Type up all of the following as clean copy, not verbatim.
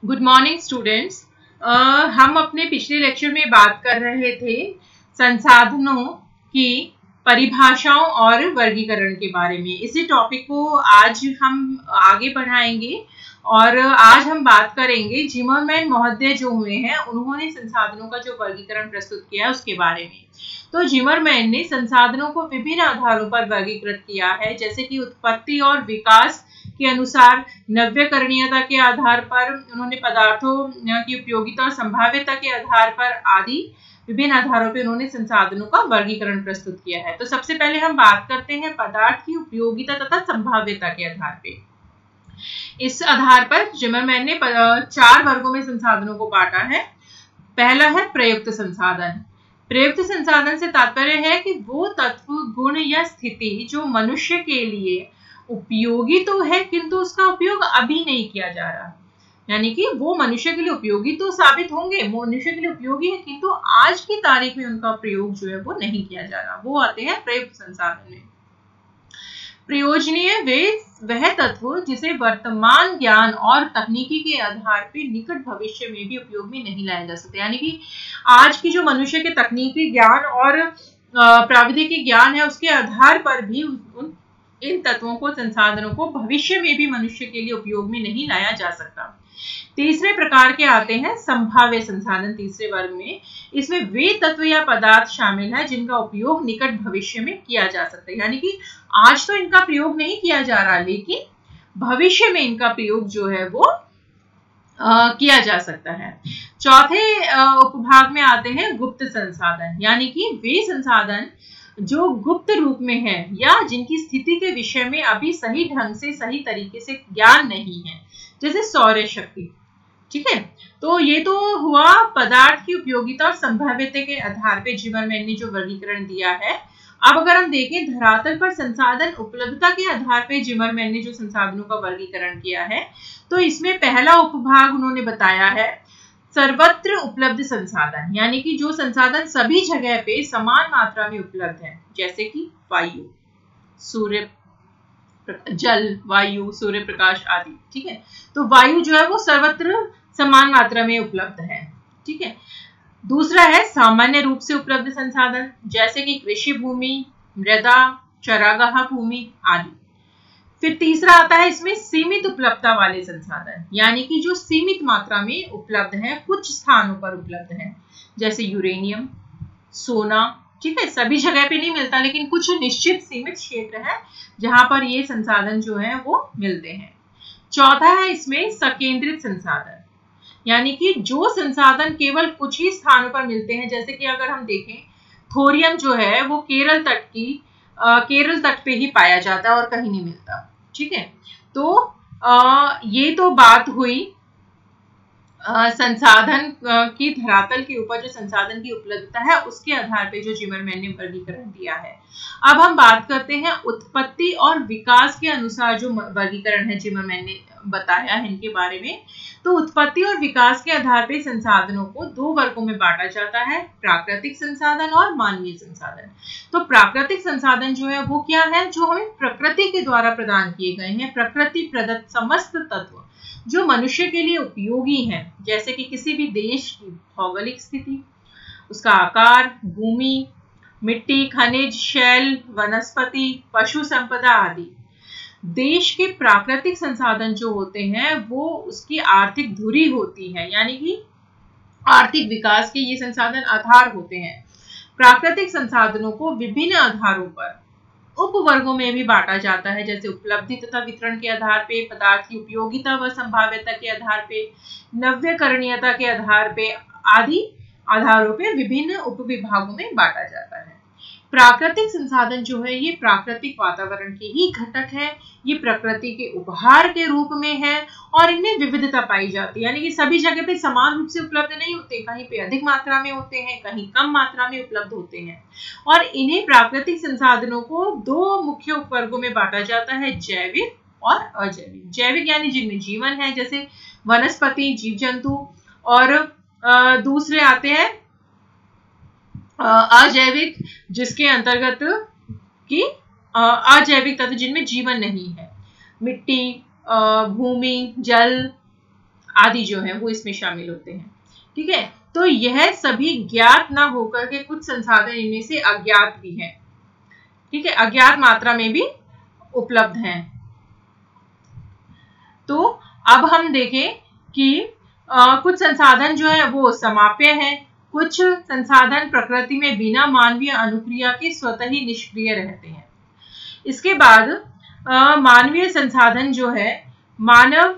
Good morning students. हम अपने पिछले लेक्चर में बात कर रहे थे संसाधनों की परिभाषाओं और वर्गीकरण के बारे में। इसी टॉपिक को आज हम आगे बढ़ाएंगे और आज हम बात करेंगे जिमरमैन महोदय जो हुए हैं उन्होंने संसाधनों का जो वर्गीकरण प्रस्तुत किया है उसके बारे में। तो जिमरमैन ने संसाधनों को विभिन्न आधारों पर वर्गीकृत किया है, जैसे कि उत्पत्ति और विकास के अनुसार, नव्यकरणीयता के आधार पर, उन्होंने पदार्थों की उपयोगिता और संभाव्यता के आधार पर आदि विभिन्न आधारों पर उन्होंने संसाधनों का वर्गीकरण प्रस्तुत किया है। तो सबसे पहले हम बात करते हैं पदार्थ की उपयोगिता तथा संभाव्यता के आधार पे। इस आधार पर जिमरमैन ने 4 वर्गों में संसाधनों को बांटा है। पहला है प्रयुक्त संसाधन। प्रयुक्त संसाधन से तात्पर्य है कि वो तत्व, गुण या स्थिति जो मनुष्य के लिए उपयोगी तो है किंतु उसका उपयोग अभी नहीं किया जा रहा, यानी कि वो मनुष्य के लिए उपयोगी तो साबित होंगे, मनुष्य के लिए उपयोगी है किंतु आज की तारीख में उनका प्रयोग जो है वो नहीं किया जा रहा, वो आते हैं प्रयुक्त संसाधन में। प्रयोजनीय वह तत्व जिसे वर्तमान ज्ञान और तकनीकी के आधार पर निकट भविष्य में भी उपयोग में नहीं लाया जा सकता, यानी कि आज की जो मनुष्य के तकनीकी ज्ञान और प्राविधिकी ज्ञान है उसके आधार पर भी इन तत्वों को, संसाधनों को भविष्य में भी मनुष्य के लिए उपयोग में नहीं लाया जा सकता। तीसरे प्रकार के आते हैं संभाव्य संसाधन, तीसरे वर्ग में। इसमें वे तत्व या पदार्थ शामिल है जिनका उपयोग निकट भविष्य में किया जा सकता है, यानी कि आज तो इनका प्रयोग नहीं किया जा रहा लेकिन भविष्य में इनका प्रयोग जो है वो किया जा सकता है। चौथे उपभाग में आते हैं गुप्त संसाधन, यानी कि वे संसाधन जो गुप्त रूप में है या जिनकी स्थिति के विषय में अभी सही ढंग से, सही तरीके से ज्ञान नहीं है, जैसे सौर शक्ति। ठीक है, तो ये तो हुआ पदार्थ की उपयोगिता और संभाव्यता के आधार पे जिमरमैन ने जो वर्गीकरण दिया है। अब अगर हम देखें धरातल पर संसाधन उपलब्धता के आधार पे जिमरमैन ने जो संसाधनों का वर्गीकरण किया है, तो इसमें पहला उपभाग उन्होंने बताया है सर्वत्र उपलब्ध संसाधन, यानी कि जो संसाधन सभी जगह पे समान मात्रा में उपलब्ध है, जैसे कि वायु, सूर्य, जल, वायु, सूर्य प्रकाश आदि। ठीक है, तो वायु जो है वो सर्वत्र समान मात्रा में उपलब्ध है। ठीक है, दूसरा है सामान्य रूप से उपलब्ध संसाधन, जैसे कि कृषि भूमि, मृदा, चरागाह भूमि आदि। फिर तीसरा आता है इसमें सीमित उपलब्धता वाले संसाधन, यानी कि जो सीमित मात्रा में उपलब्ध है, कुछ स्थानों पर उपलब्ध है, जैसे यूरेनियम, सोना। ठीक है, सभी जगह पे नहीं मिलता लेकिन कुछ निश्चित सीमित क्षेत्र है जहां पर ये संसाधन जो है वो मिलते हैं। चौथा है इसमें सकेंद्रित संसाधन, यानी कि जो संसाधन केवल कुछ ही स्थानों पर मिलते हैं, जैसे कि अगर हम देखें थोरियम जो है वो केरल तट पे ही पाया जाता है और कहीं नहीं मिलता। ठीक है, तो ये तो बात हुई संसाधन की धरातल के ऊपर जो संसाधन की उपलब्धता है उसके आधार पे जो जिमरमैन ने वर्गीकरण दिया है। अब हम बात करते हैं उत्पत्ति और विकास के अनुसार जो वर्गीकरण है जिमरमैन ने बताया है इनके बारे में। तो उत्पत्ति और विकास के आधार पे संसाधनों को 2 वर्गों में बांटा जाता है, प्राकृतिक संसाधन और मानवीय संसाधन। तो प्राकृतिक संसाधन जो है वो क्या है, जो हमें प्रकृति के द्वारा प्रदान किए गए हैं, प्रकृति प्रदत्त समस्त तत्व जो मनुष्य के लिए उपयोगी हैं, जैसे कि किसी भी देश की भौगोलिक स्थिति, उसका आकार, भूमि, मिट्टी, खनिज, शैल, वनस्पति, पशु संपदा आदि। देश के प्राकृतिक संसाधन जो होते हैं वो उसकी आर्थिक धुरी होती है, यानी कि आर्थिक विकास के ये संसाधन आधार होते हैं। प्राकृतिक संसाधनों को विभिन्न आधारों पर उपवर्गों में भी बांटा जाता है, जैसे उपलब्धि तथा वितरण के आधार पे, पदार्थ की उपयोगिता व संभाव्यता के आधार पे, नव्यकरणीयता के आधार पे आदि आधारों पे विभिन्न उपविभागों में बांटा जाता है। प्राकृतिक संसाधन जो है ये प्राकृतिक वातावरण के ही घटक है, ये प्रकृति के उपहार के रूप में है और इनमें विविधता पाई जाती है, यानी कि सभी जगह पे समान रूप से उपलब्ध नहीं होते, कहीं पे अधिक मात्रा में होते हैं, कहीं कम मात्रा में उपलब्ध होते हैं। और इन्हें प्राकृतिक संसाधनों को 2 मुख्य उपवर्गों में बांटा जाता है, जैविक और अजैविक। जैविक यानी जिनमें जीवन है, जैसे वनस्पति, जीव जंतु, और दूसरे आते हैं अजैविक, जिसके अंतर्गत कि अजैविक तत्व जिनमें जीवन नहीं है, मिट्टी, भूमि, जल आदि जो है वो इसमें शामिल होते हैं। ठीक है, तो यह सभी ज्ञात ना होकर के कुछ संसाधन इनमें से अज्ञात भी हैं। ठीक है, अज्ञात मात्रा में भी उपलब्ध हैं। तो अब हम देखें कि कुछ संसाधन जो है वो समाप्य है, कुछ संसाधन प्रकृति में बिना मानवीय अनुक्रिया के स्वतः ही निष्क्रिय रहते हैं। इसके बाद मानवीय संसाधन जो है, मानव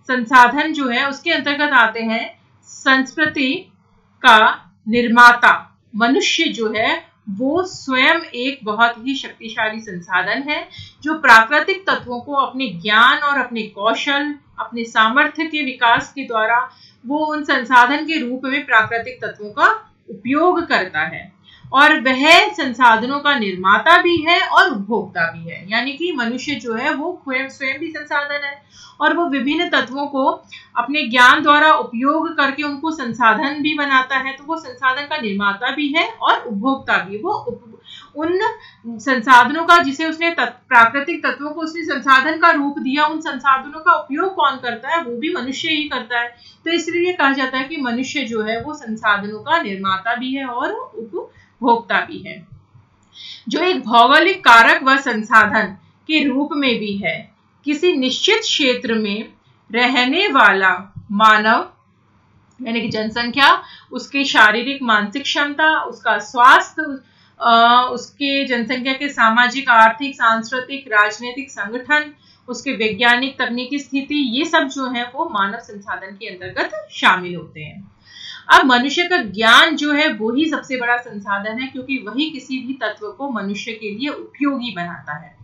संसाधन जो है उसके अंतर्गत आते हैं संस्कृति का निर्माता मनुष्य जो है वो स्वयं एक बहुत ही शक्तिशाली संसाधन है, जो प्राकृतिक तत्वों को अपने ज्ञान और अपने कौशल, अपने सामर्थ्य के विकास के द्वारा वो उन संसाधन के रूप में प्राकृतिक तत्वों का उपयोग करता है, और वह संसाधनों का निर्माता भी है और उपभोक्ता भी है। यानी कि मनुष्य जो है वो स्वयं भी संसाधन है और वो विभिन्न तत्वों को अपने ज्ञान द्वारा उपयोग करके उनको संसाधन भी बनाता है। तो वो संसाधन का निर्माता भी है और उपभोक्ता भी। वो उन संसाधनों का, जिसे उसने प्राकृतिक तत्वों को उसने संसाधन का रूप दिया, उन संसाधनों का उपयोग कौन करता है? वो भी मनुष्य ही करता है। तो इसलिए कहा जाता है कि मनुष्य जो है वो संसाधनों का निर्माता भी है और उपभोक्ता भी है, जो एक भौगोलिक कारक व संसाधन के रूप में भी है। किसी निश्चित क्षेत्र में रहने वाला मानव यानी कि जनसंख्या, उसकी शारीरिक मानसिक क्षमता, उसका स्वास्थ्य, उसके जनसंख्या के सामाजिक, आर्थिक, सांस्कृतिक, राजनीतिक संगठन, उसके वैज्ञानिक तकनीकी स्थिति, ये सब जो है वो मानव संसाधन के अंतर्गत शामिल होते हैं। अब मनुष्य का ज्ञान जो है वो ही सबसे बड़ा संसाधन है, क्योंकि वही किसी भी तत्व को मनुष्य के लिए उपयोगी बनाता है।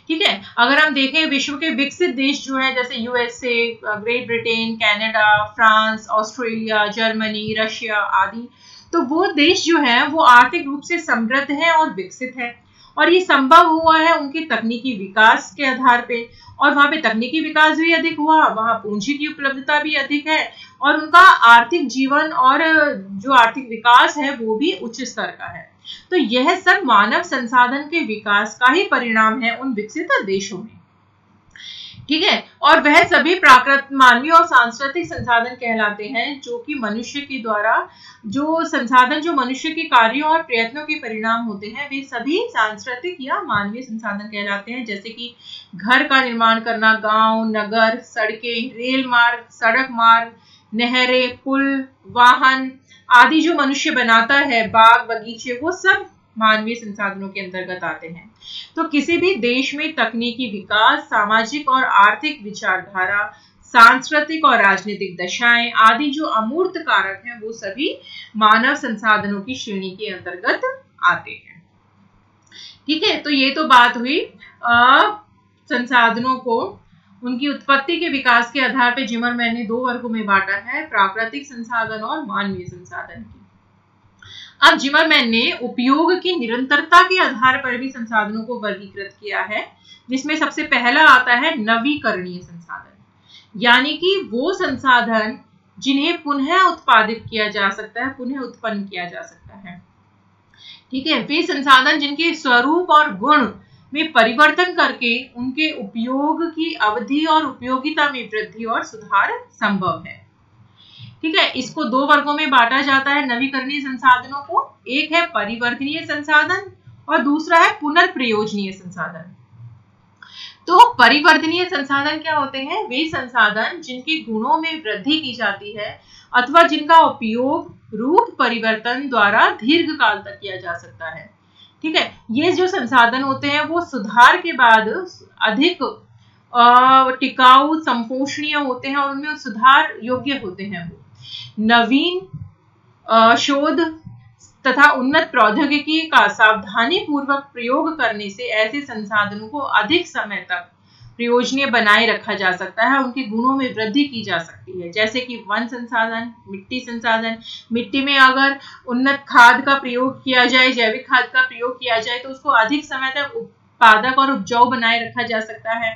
ठीक है, अगर हम देखें विश्व के विकसित देश जो है, जैसे USA, great Britain, Canada, France, Australia, Germany, Russia आदि, तो वो देश जो है वो आर्थिक रूप से समृद्ध है और विकसित है, और ये संभव हुआ है उनके तकनीकी विकास के आधार पे। और वहां पे तकनीकी विकास भी अधिक हुआ, वहां पूंजी की उपलब्धता भी अधिक है, और उनका आर्थिक जीवन और जो आर्थिक विकास है वो भी उच्च स्तर का है। तो यह सब मानव संसाधन के विकास का ही परिणाम है उन विकसित देशों में। ठीक है, और वह सभी प्राकृतिक, मानवीय और सांस्कृतिक संसाधन कहलाते हैं, जो कि मनुष्य के द्वारा जो संसाधन जो मनुष्य के कार्यों और प्रयत्नों के परिणाम होते हैं, वे सभी सांस्कृतिक या मानवीय संसाधन कहलाते हैं। जैसे कि घर का निर्माण करना, गांव, नगर, सड़कें, रेल मार्ग, सड़क मार्ग, नहरें, पुल, वाहन आदि जो मनुष्य बनाता है, बाग बगीचे, वो सब मानवीय संसाधनों के अंतर्गत आते हैं। तो किसी भी देश में तकनीकी विकास, सामाजिक और आर्थिक विचारधारा, सांस्कृतिक और राजनीतिक दशाएं आदि जो अमूर्त कारक हैं, वो सभी मानव संसाधनों की श्रेणी के अंतर्गत आते हैं। ठीक है, तो ये तो बात हुई संसाधनों को उनकी उत्पत्ति के विकास के आधार पर जिमरमैन ने दो वर्गों में बांटा है, प्राकृतिक संसाधन और मानवीय संसाधन की। अब जिमरमैन ने उपयोग की निरंतरता के आधार पर भी संसाधनों को वर्गीकृत किया है, जिसमें सबसे पहला आता है नवीकरणीय संसाधन, यानी कि वो संसाधन जिन्हें पुनः उत्पादित किया जा सकता है, पुनः उत्पन्न किया जा सकता है। ठीक है, वे संसाधन जिनके स्वरूप और गुण में परिवर्तन करके उनके उपयोग की अवधि और उपयोगिता में वृद्धि और सुधार संभव है। ठीक है, इसको दो वर्गों में बांटा जाता है नवीकरणीय संसाधनों को। एक है परिवर्तनीय संसाधन और दूसरा है पुनर्प्रयोजनीय संसाधन। तो परिवर्तनीय संसाधन क्या होते हैं? वे संसाधन जिनके गुणों में वृद्धि की जाती है अथवा जिनका उपयोग रूप परिवर्तन द्वारा दीर्घ काल तक किया जा सकता है। ठीक है, ये जो संसाधन होते हैं वो सुधार के बाद अधिक टिकाऊ, संपोषणीय होते हैं और उनमें सुधार योग्य होते हैं। वो नवीन शोध तथा उन्नत प्रौद्योगिकी का सावधानी पूर्वक प्रयोग करने से ऐसे संसाधनों को अधिक समय तक प्रयोजनीय बनाए रखा जा सकता है, उनके गुणों में वृद्धि की जा सकती है। जैसे कि वन संसाधन, मिट्टी संसाधन, मिट्टी में अगर उन्नत खाद का प्रयोग किया जाए, जैविक खाद का प्रयोग किया जाए, तो उसको अधिक समय तक उत्पादक और उपजाऊ बनाए रखा जा सकता है।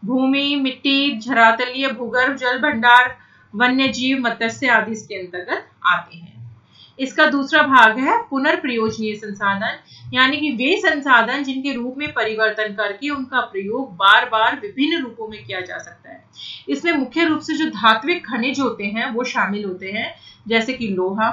भूमि, मिट्टी, धरातलीय, भूगर्भ जल भंडार, वन्य जीव, मत्स्य आदि इसके अंतर्गत आते हैं। इसका दूसरा भाग है पुनर्प्रयोजनीय संसाधन, यानी कि वे संसाधन जिनके रूप में परिवर्तन करके उनका प्रयोग बार बार विभिन्न रूपों में किया जा सकता है। इसमें मुख्य रूप से जो धात्विक खनिज होते हैं वो शामिल होते हैं, जैसे कि लोहा,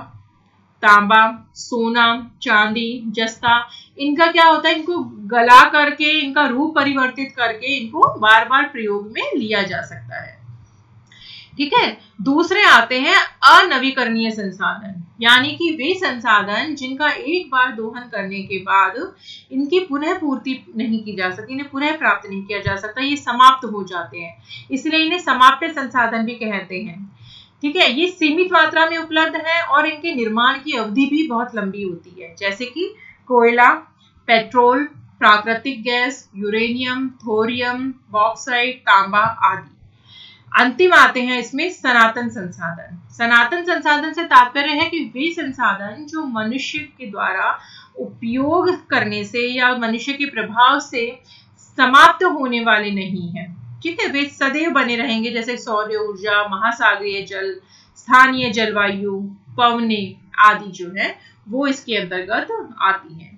तांबा, सोना, चांदी, जस्ता। इनका क्या होता है, इनको गला करके इनका रूप परिवर्तित करके इनको बार बार प्रयोग में लिया जा सकता है। ठीक है। दूसरे आते हैं अनवीकरणीय संसाधन, यानी कि वे संसाधन जिनका एक बार दोहन करने के बाद इनकी पुनः पूर्ति नहीं की जा सकती, इन्हें पुनः प्राप्त नहीं किया जा सकता, ये समाप्त हो जाते हैं, इसलिए इन्हें समाप्य संसाधन भी कहते हैं। ठीक है। ये सीमित मात्रा में उपलब्ध है और इनके निर्माण की अवधि भी बहुत लंबी होती है, जैसे कि कोयला, पेट्रोल, प्राकृतिक गैस, यूरेनियम, थोरियम, बॉक्साइट, तांबा आदि। अंतिम आते हैं इसमें सनातन संसाधन। सनातन संसाधन से तात्पर्य है कि वे संसाधन जो मनुष्य के द्वारा उपयोग करने से या मनुष्य के प्रभाव से समाप्त होने वाले नहीं है। ठीक है, वे सदैव बने रहेंगे, जैसे सौर ऊर्जा, महासागरीय जल, स्थानीय जलवायु, पवने आदि जो है वो इसके अंतर्गत आती हैं।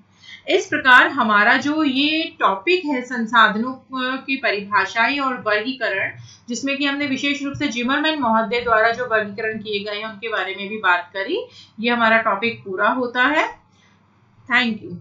इस प्रकार हमारा जो ये टॉपिक है संसाधनों की परिभाषाएं और वर्गीकरण, जिसमें कि हमने विशेष रूप से जिमरमैन महोदय द्वारा जो वर्गीकरण किए गए हैं उनके बारे में भी बात करी, ये हमारा टॉपिक पूरा होता है। Thank you.